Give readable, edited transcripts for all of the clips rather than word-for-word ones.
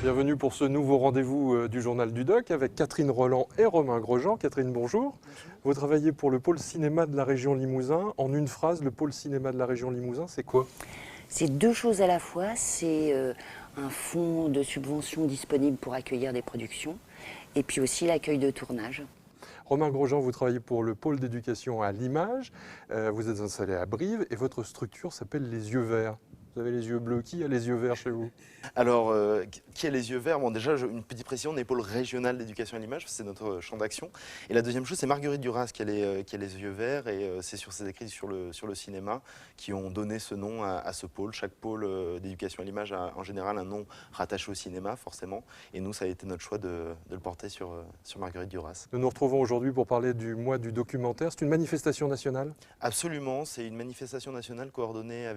Bienvenue pour ce nouveau rendez-vous du Journal du Doc avec Catherine Rolland et Romain Grosjean. Catherine, bonjour. Bonjour. Vous travaillez pour le pôle cinéma de la région Limousin. En une phrase, le pôle cinéma de la région Limousin, c'est quoi? C'est deux choses à la fois. C'est un fonds de subvention disponible pour accueillir des productions et puis aussi l'accueil de tournage. Romain Grosjean, vous travaillez pour le pôle d'éducation à l'image. Vous êtes installé à Brive et votre structure s'appelle Les Yeux Verts. Vous avez les yeux bleus. Qui a les yeux verts chez vous? Alors, qui a les yeux verts? Bon, déjà, une petite précision, on est pôle régional d'éducation à l'image, c'est notre champ d'action. Et la deuxième chose, c'est Marguerite Duras qui a les yeux verts, et c'est sur ses écrits sur le cinéma qui ont donné ce nom à ce pôle. Chaque pôle d'éducation à l'image a en général un nom rattaché au cinéma, forcément. Et nous, ça a été notre choix de le porter sur Marguerite Duras. Nous nous retrouvons aujourd'hui pour parler du mois du documentaire. C'est une manifestation nationale? Absolument, c'est une manifestation nationale coordonnée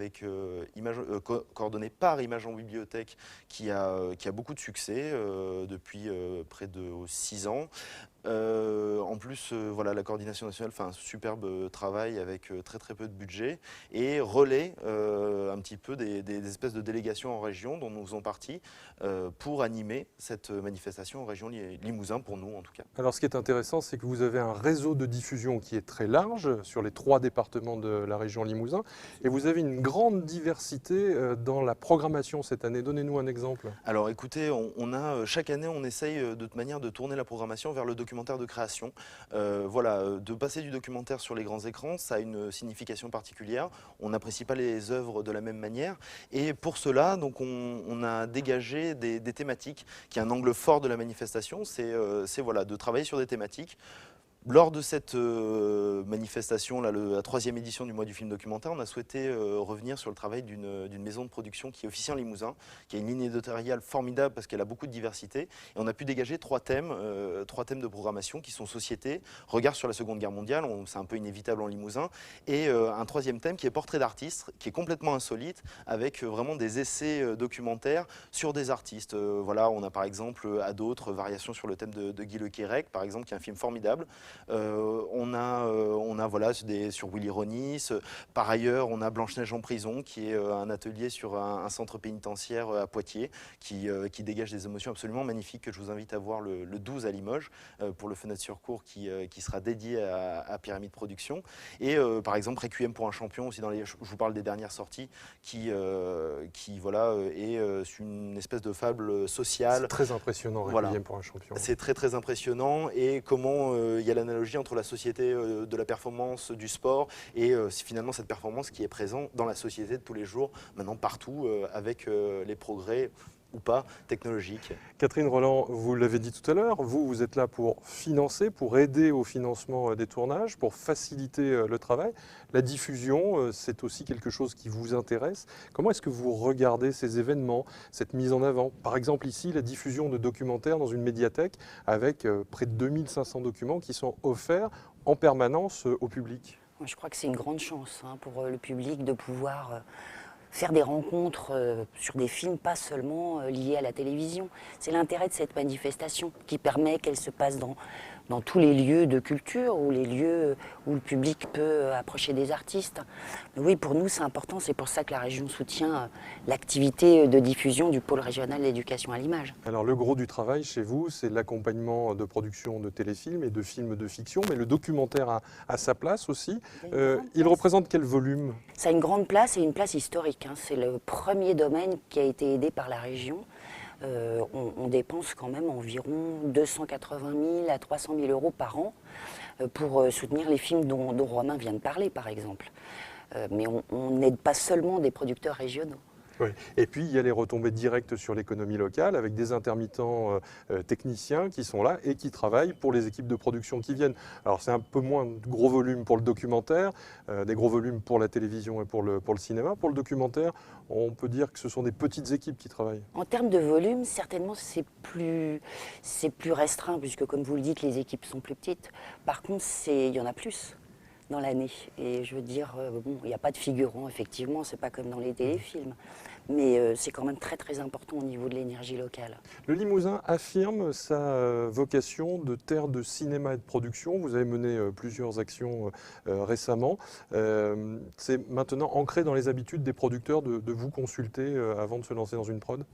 coordonnée par Images en Bibliothèque qui a beaucoup de succès depuis près de 6 ans. En plus, voilà, la coordination nationale fait un superbe travail avec très peu de budget et relaie un petit peu des espèces de délégations en région dont nous faisons partie pour animer cette manifestation en région Limousin, pour nous en tout cas. Alors ce qui est intéressant, c'est que vous avez un réseau de diffusion qui est très large sur les 3 départements de la région Limousin et vous avez une grande diversité dans la programmation cette année. Donnez-nous un exemple. Alors écoutez, chaque année on essaye de toute manière de tourner la programmation vers le documentaire de création. Voilà, de passer du documentaire sur les grands écrans, ça a une signification particulière. On n'apprécie pas les œuvres de la même manière. Et pour cela, donc, on a dégagé des thématiques qui est un angle fort de la manifestation. C'est voilà, de travailler sur des thématiques. Lors de cette manifestation, la 3e édition du mois du film documentaire, on a souhaité revenir sur le travail d'une maison de production qui est Officien Limousin, qui a une ligne éditoriale formidable parce qu'elle a beaucoup de diversité. Et on a pu dégager 3 thèmes de programmation qui sont société, regard sur la Seconde Guerre mondiale, c'est un peu inévitable en Limousin, et un 3e thème qui est portrait d'artistes, qui est complètement insolite, avec vraiment des essais documentaires sur des artistes. Voilà, on a par exemple à d'autres variations sur le thème de Guy Le Quérec, par exemple, qui est un film formidable. On a voilà, sur Willy Ronis. Par ailleurs, on a Blanche-Neige en prison, qui est un atelier sur un centre pénitentiaire à Poitiers, qui dégage des émotions absolument magnifiques, que je vous invite à voir le 12 à Limoges, pour le Fenêtre sur Cour, qui sera dédié à Pyramide Production. Et par exemple, Requiem pour un champion, aussi je vous parle des dernières sorties, qui voilà, est une espèce de fable sociale. C'est très impressionnant, Requiem Voilà. pour un champion. C'est très impressionnant, et comment il y a l'analogie entre la société de la performance, du sport, et finalement cette performance qui est présente dans la société de tous les jours, maintenant partout, avec les progrès ou pas technologiques. Catherine Rolland, vous l'avez dit tout à l'heure, vous êtes là pour financer, pour aider au financement des tournages, pour faciliter le travail. La diffusion, c'est aussi quelque chose qui vous intéresse. Comment est-ce que vous regardez ces événements, cette mise en avant? Par exemple ici, la diffusion de documentaires dans une médiathèque avec près de 2500 documents qui sont offerts en permanence au public. Moi, je crois que c'est une grande chance pour le public de pouvoir faire des rencontres sur des films, pas seulement liés à la télévision. C'est l'intérêt de cette manifestation qui permet qu'elle se passe dans tous les lieux de culture ou les lieux où le public peut approcher des artistes. Mais oui, pour nous, c'est important. C'est pour ça que la région soutient l'activité de diffusion du pôle régional d'éducation à l'image. Alors le gros du travail chez vous, c'est l'accompagnement de production de téléfilms et de films de fiction, mais le documentaire a sa place aussi. Il représente quel volume? Ça a une grande place et une place historique. C'est le premier domaine qui a été aidé par la région. On dépense quand même environ 280 000 à 300 000 euros par an pour soutenir les films dont Romain vient de parler, par exemple. Mais on n'aide pas seulement des producteurs régionaux. Oui. Et puis il y a les retombées directes sur l'économie locale avec des intermittents techniciens qui sont là et qui travaillent pour les équipes de production qui viennent. Alors c'est un peu moins de gros volume pour le documentaire, des gros volumes pour la télévision et pour le cinéma. Pour le documentaire, on peut dire que ce sont des petites équipes qui travaillent. En termes de volume, certainement c'est plus restreint puisque comme vous le dites, les équipes sont plus petites. Par contre, il y en a plus dans l'année. Et je veux dire, bon, il n'y a pas de figurants, effectivement, c'est pas comme dans les téléfilms. Mais c'est quand même très important au niveau de l'énergie locale. Le Limousin affirme sa vocation de terre de cinéma et de production. Vous avez mené plusieurs actions récemment. C'est maintenant ancré dans les habitudes des producteurs de vous consulter avant de se lancer dans une prod?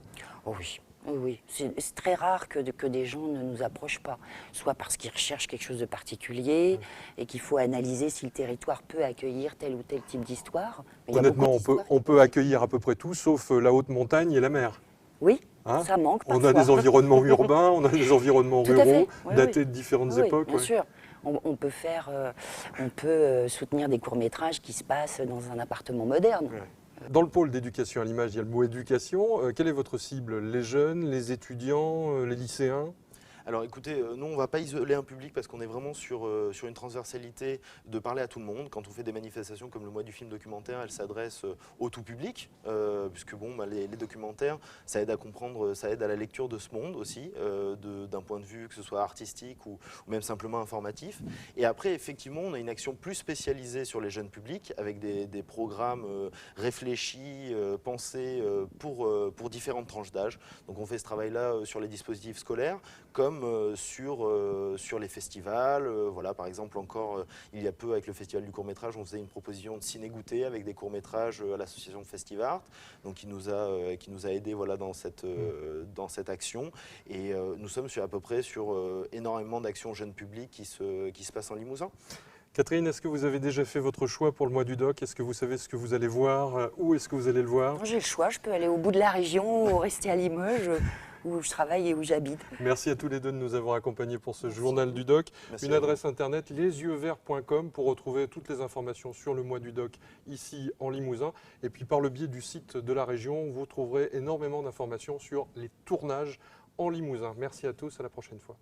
Oh oui. Oui, c'est très rare que des gens ne nous approchent pas, soit parce qu'ils recherchent quelque chose de particulier et qu'il faut analyser si le territoire peut accueillir tel ou tel type d'histoire. Mais il y a Honnêtement, beaucoup on d'histoires peut accueillir à peu près tout, sauf la haute montagne et la mer. Oui, Hein, ça manque on a parfois. des environnements urbains, on a des environnements Tout à ruraux, fait, oui, datés oui. de différentes Oui, époques. bien Ouais. sûr. On peut soutenir des courts-métrages qui se passent dans un appartement moderne. Ouais. Dans le pôle d'éducation à l'image, il y a le mot éducation. Quelle est votre cible? Les jeunes, les étudiants, les lycéens? Alors écoutez, nous on ne va pas isoler un public parce qu'on est vraiment sur une transversalité de parler à tout le monde. Quand on fait des manifestations comme le mois du film documentaire, elles s'adressent au tout public, puisque bon, les documentaires, ça aide à comprendre, ça aide à la lecture de ce monde aussi, d'un point de vue que ce soit artistique ou même simplement informatif. Et après, effectivement, on a une action plus spécialisée sur les jeunes publics, avec des programmes réfléchis, pensés pour différentes tranches d'âge. Donc on fait ce travail-là sur les dispositifs scolaires, comme sur les festivals. Voilà, par exemple, encore il y a peu avec le Festival du court-métrage, on faisait une proposition de ciné-goûter avec des courts-métrages à l'association Festivart, donc qui nous a aidé voilà, dans cette action. Et nous sommes à peu près sur énormément d'actions jeunes publics qui se passent en Limousin. Catherine, est-ce que vous avez déjà fait votre choix pour le mois du doc? Est-ce que vous savez ce que vous allez voir? Où est-ce que vous allez le voir? J'ai le choix, je peux aller au bout de la région ou rester à Limoges, où je travaille et où j'habite. Merci à tous les deux de nous avoir accompagnés pour ce journal du doc. Merci Une à vous. adresse internet lesyeuxverts.com pour retrouver toutes les informations sur le mois du doc ici en Limousin. Et puis par le biais du site de la région, vous trouverez énormément d'informations sur les tournages en Limousin. Merci à tous, à la prochaine fois.